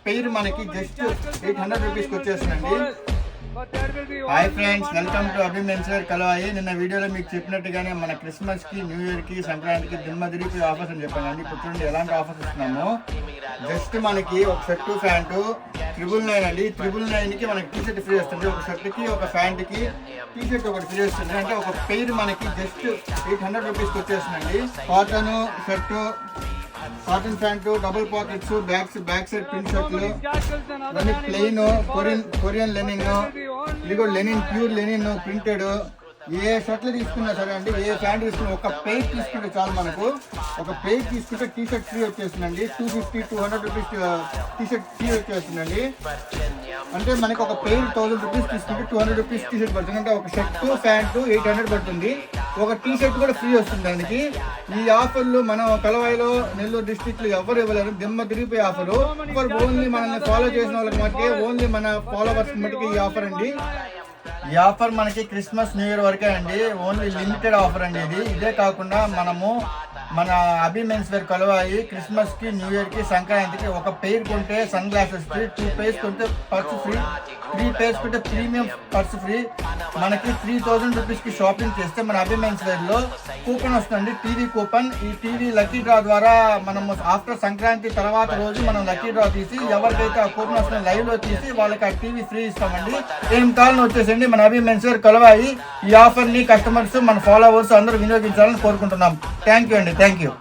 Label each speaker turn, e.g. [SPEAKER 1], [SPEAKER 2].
[SPEAKER 1] Pair మనకి just 800 రూపీస్కి వచ్చేస్తుందండి. Hi friends, welcome to Abhi men's wear కలవాయి. నిన్న వీడియోలో మీకు చెప్పినట్టుగానే మన క్రిస్మస్కి, న్యూ ఇయర్కి, సంక్రాంతికి దిమ్మదిరిపి ఆఫర్స్ అని చెప్పానండి. ఇప్పుడు చూడండి ఎలాంటి ఆఫర్స్ ఇస్తున్నాము. జస్ట్ మనకి ఒక షర్టు ప్యాంటు 999 అండి. 999కి మనకి టీ షర్ట్ ఫ్రీ వస్తుంది. ఒక షర్ట్కి, ఒక ప్యాంట్కి టీ షర్ట్ ఒకటి ఫ్రీ వస్తుంది. అంటే ఒక పెయిర్ మనకి జస్ట్ 800 రూపీస్కి వచ్చేస్తుందండి. Cotton shirt, cotton pant, double pockets, back side print షర్ట్లు, ఇవన్నీ ప్లెయిన్ కొరియన్ లెనిన్, ఇది కూడా లెనిన్, ప్యూర్ లెనిన్ ప్రింటెడ్. ఏ షర్ట్లు తీసుకున్నా సరే అండి, ఏ ప్యాంట్ తీసుకున్నా ఒక పెయిర్ తీసుకుంటే చాలు. మనకు ఒక పెయిర్ తీసుకుంటే టీ షర్ట్ ఫ్రీ వచ్చేస్తుందండి. 200 రూపీస్ టీ షర్ట్ ఫ్రీ వచ్చేస్తుందండి. అంటే మనకి ఒక పెయిర్ 1000 రూపీస్ తీసుకుంటే 200 రూపీస్ టీ షర్ట్ పడుతుంది. అంటే ఒక షర్టు ప్యాంటు 800 పడుతుంది. ఒక టీ షర్ట్ కూడా ఫ్రీ వస్తుంది దానికి. ఈ ఆఫర్లు మనం కలవాయిలో, నెల్లూరు డిస్ట్రిక్ట్ లో ఎవరు ఇవ్వలేరు. దిమ్మ తిరిగిపోయే ఆఫరు. ఓన్లీ మనల్ని ఫాలో చేసిన వాళ్ళకి మటుకే, ఓన్లీ మన ఫాలోవర్స్ మటుకే ఈ ఆఫర్ అండి. ఈ ఆఫర్ మనకి క్రిస్మస్, న్యూ ఇయర్ వరకే అండి. ఓన్లీ లిమిటెడ్ ఆఫర్ అండి ఇది. ఇదే కాకుండా మనము మన అభి మెన్స్ వేర్ కలవాయి క్రిస్మస్కి, న్యూ ఇయర్కి, సంక్రాంతికి ఒక పెయిర్ కొంటే సన్ గ్లాసెస్ ఫ్రీ, 2 పేర్స్ కొంటే పర్స్ ఫ్రీ, 3 పేర్స్ కొంటే ప్రీమియం పర్స్ ఫ్రీ. మనకి 3000 రూపీస్కి షాపింగ్ చేస్తే మన అభి మెన్స్ వేర్లో కూపన్ వస్తుంది, టీవీ కూపన్. ఈ టీవీ లక్కీ డ్రా ద్వారా మనము ఆఫ్టర్ సంక్రాంతి తర్వాత రోజు మనం లక్కీ డ్రా తీసి ఎవరికైతే ఆ కూపన్ వస్తుంది లైవ్లో తీసి వాళ్ళకి ఆ టీవీ ఫ్రీ ఇస్తామండి. ఏం కావాలని వచ్చేసండి మన అభి మెన్స్ వేర్ కలవాయి. ఈ ఆఫర్ని కస్టమర్స్, మన ఫాలోవర్స్ అందరూ వినియోగించాలని కోరుకుంటున్నాం. థ్యాంక్ యూ అండి. Thank you.